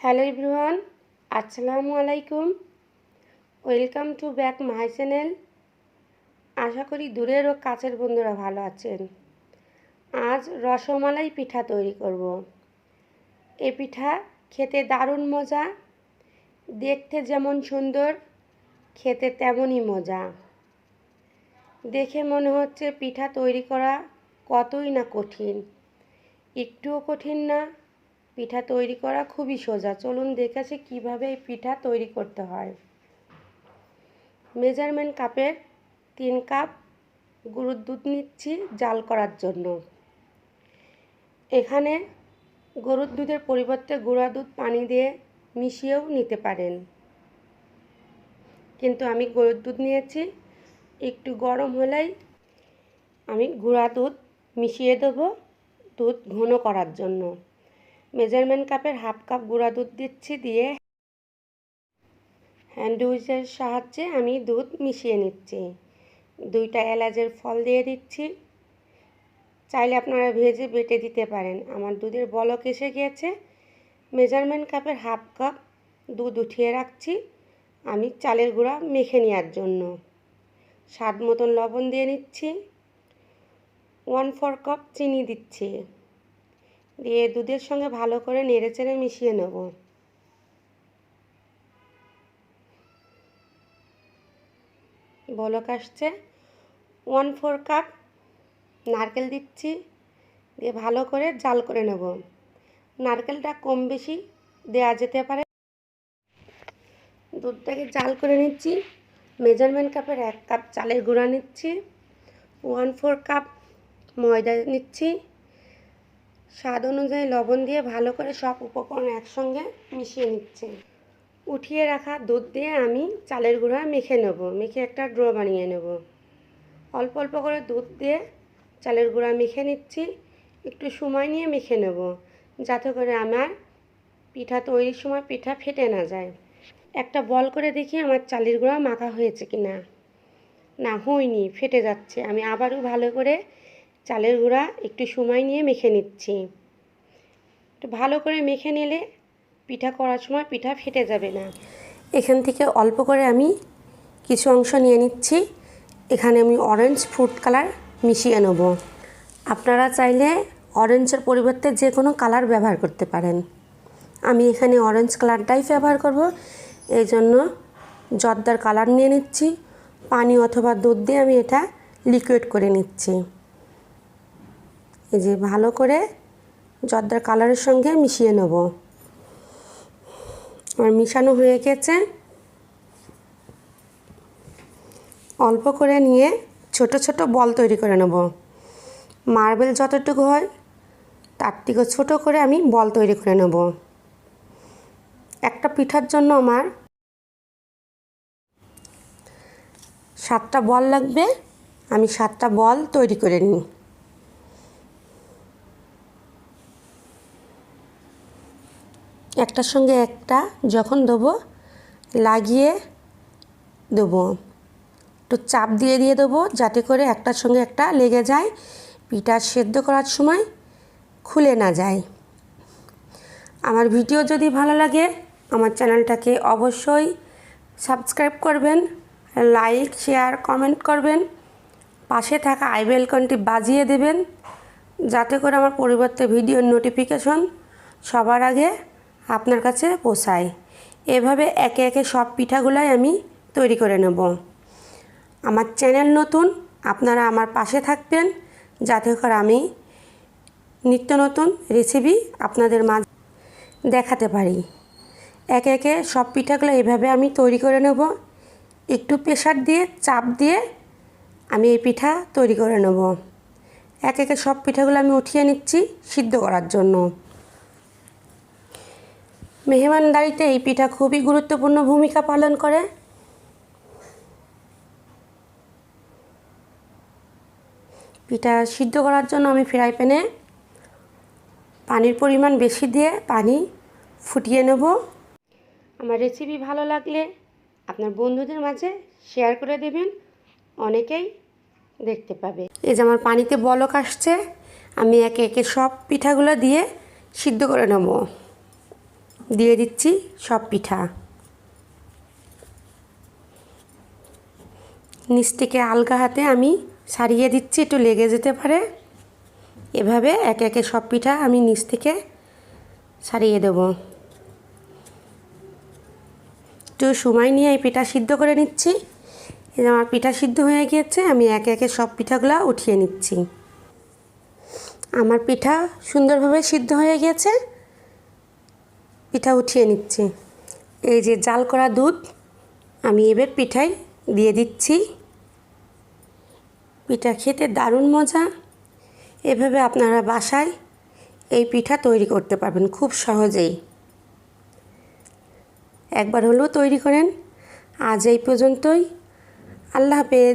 Hello everyone, আসসালামু আলাইকুম। Welcome to back my channel. আশা করি দূরের ও কাছের বন্ধুরা ভালো আছেন। আজ রসমালাই পিঠা তৈরি করব। এই পিঠা খেতে দারুণ মজা, দেখতে যেমন সুন্দর খেতে তেমনই মজা। দেখে মনে হচ্ছে পিঠা তৈরি করা কতই না কঠিন, একটুও কঠিন না। পিঠা তৈরি করা খুবই সোজা। চলুন দেখেছি কিভাবে এই পিঠা তৈরি করতে হয়। মেজারমেন্ট কাপের 3 কাপ গরুর দুধ নিচ্ছি জাল করার জন্য। এখানে গরুর দুধের পরিবর্তে গুঁড়া দুধ পানি দিয়ে মিশিয়েও নিতে পারেন, কিন্তু আমি গরুর দুধ নিয়েছি। একটু গরম হলেই আমি গুঁড়া দুধ মিশিয়ে দেবো দুধ ঘন করার জন্য। মেজারমেন্ট কাপের হাফ কাপ গুঁড়া দুধ দিচ্ছি, দিয়ে হ্যান্ড উইচের সাহায্যে আমি দুধ মিশিয়ে নিচ্ছি। 2টা এলাচের ফল দিয়ে দিচ্ছি। চাইলে আপনারা ভেজে বেটে দিতে পারেন। আমার দুধের বলক এসে গিয়েছে। মেজারমেন্ট কাপের হাফ কাপ দুধ উঠিয়ে রাখছি আমি চালের গুঁড়া মেখে নেওয়ার জন্য। স্বাদ মতন লবণ দিয়ে নিচ্ছি। 1/4 কাপ চিনি দিচ্ছি, দিয়ে দুধের সঙ্গে ভালো করে নেড়েচেড়ে মিশিয়ে নেব। বলক আসছে। 1/4 কাপ নারকেল দিচ্ছি, দিয়ে ভালো করে জাল করে নেব। নারকেলটা কম বেশি দেওয়া যেতে পারে। দুধটাকে জাল করে নিচ্ছি। মেজারমেন্ট কাপের 1 কাপ চালের গুঁড়া নিচ্ছি, 1/4 কাপ ময়দা নিচ্ছি। স্বাদ অনুযায়ী লবণ দিয়ে ভালো করে সব উপকরণ একসঙ্গে মিশিয়ে নিচ্ছি। উঠিয়ে রাখা দুধ দিয়ে আমি চালের গুঁড়া মেখে নেব, মেখে একটা ড্রো বানিয়ে নেব। অল্প অল্প করে দুধ দিয়ে চালের গুঁড়া মেখে নিচ্ছি। একটু সময় নিয়ে মেখে নেব, যাতে করে আমার পিঠা তৈরির সময় পিঠা ফেটে না যায়। একটা বল করে দেখি আমার চালের গুঁড়া মাখা হয়েছে কি না। না, হয়নি, ফেটে যাচ্ছে। আমি আবারও ভালো করে চালের গুঁড়া একটু সময় নিয়ে মেখে নিচ্ছি। একটু ভালো করে মেখে নিলে পিঠা করার সময় পিঠা ফেটে যাবে না। এখান থেকে অল্প করে আমি কিছু অংশ নিয়ে নিচ্ছি। এখানে আমি অরেঞ্জ ফুড কালার মিশিয়ে নেব। আপনারা চাইলে অরেঞ্জের পরিবর্তে যে কোনো কালার ব্যবহার করতে পারেন। আমি এখানে অরেঞ্জ কালারটাই ব্যবহার করব, এই জন্য জর্দার কালার নিয়ে নিচ্ছি। পানি অথবা দুধ দিয়ে আমি এটা লিকুইড করে নিচ্ছি। এই যে ভালো করে জর্দার কালারের সঙ্গে মিশিয়ে নেব। আমার মিশানো হয়ে গেছে। অল্প করে নিয়ে ছোট ছোট বল তৈরি করে নেব। মার্বেল যতটুকু হয় তার থেকে ছোট করে আমি বল তৈরি করে নেব। একটা পিঠার জন্য আমার 7টা বল লাগবে। আমি 7টা বল তৈরি করে নিই। একটার সঙ্গে একটা যখন দেবো লাগিয়ে দেবো, একটু চাপ দিয়ে দিয়ে দেবো, যাতে করে একটার সঙ্গে একটা লেগে যায়, পিঠা সেদ্ধ করার সময় খুলে না যায়। আমার ভিডিও যদি ভালো লাগে আমার চ্যানেলটাকে অবশ্যই সাবস্ক্রাইব করবেন, লাইক শেয়ার কমেন্ট করবেন, পাশে থাকা আই বেল আইকনটি বাজিয়ে দেবেন, যাতে করে আমার পরবর্তী ভিডিওর নোটিফিকেশন সবার আগে আপনার কাছে পৌঁছায়। এভাবে একে একে সব পিঠাগুলাই আমি তৈরি করে নেব। আমার চ্যানেল নতুন, আপনারা আমার পাশে থাকবেন, যাতে করে আমি নিত্য নতুন রেসিপি আপনাদের মাঝে দেখাতে পারি। একে একে সব পিঠাগুলো এভাবে আমি তৈরি করে নেব। একটু প্রেসার দিয়ে চাপ দিয়ে আমি এই পিঠা তৈরি করে নেব। একে একে সব পিঠাগুলো আমি উঠিয়ে নিচ্ছি সিদ্ধ করার জন্য। মেহমানদারিতে এই পিঠা খুবই গুরুত্বপূর্ণ ভূমিকা পালন করে। পিঠা সিদ্ধ করার জন্য আমি ফ্রাই প্যানে পানির পরিমাণ বেশি দিয়ে পানি ফুটিয়ে নেব। আমার রেসিপি ভালো লাগলে আপনার বন্ধুদের মাঝে শেয়ার করে দেবেন, অনেকেই দেখতে পাবে। এই যে আমার পানিতে বলক আসছে, আমি একে একে সব পিঠাগুলো দিয়ে সিদ্ধ করে নেব। দিয়ে দিচ্ছি সব পিঠা। নিচ থেকে আলগা হাতে আমি সারিয়ে দিচ্ছি, একটু লেগে যেতে পারে। এভাবে একে একে সব পিঠা আমি নিচ থেকে সারিয়ে দেব। একটু সময় নিয়ে এই পিঠা সিদ্ধ করে নিচ্ছি। এই আমার পিঠা সিদ্ধ হয়ে গিয়েছে, আমি একে একে সব পিঠাগুলো উঠিয়ে নিচ্ছি। আমার পিঠা সুন্দরভাবে সিদ্ধ হয়ে গিয়েছে, পিঠা উঠিয়ে নিচ্ছি। এই যে জাল করা দুধ আমি এবার পিঠায় দিয়ে দিচ্ছি। পিঠা খেতে দারুণ মজা। এভাবে আপনারা বাসায় এই পিঠা তৈরি করতে পারবেন খুব সহজেই। একবার হলেও তৈরি করেন। আজ এই পর্যন্তই। আল্লাহ হাফেজ।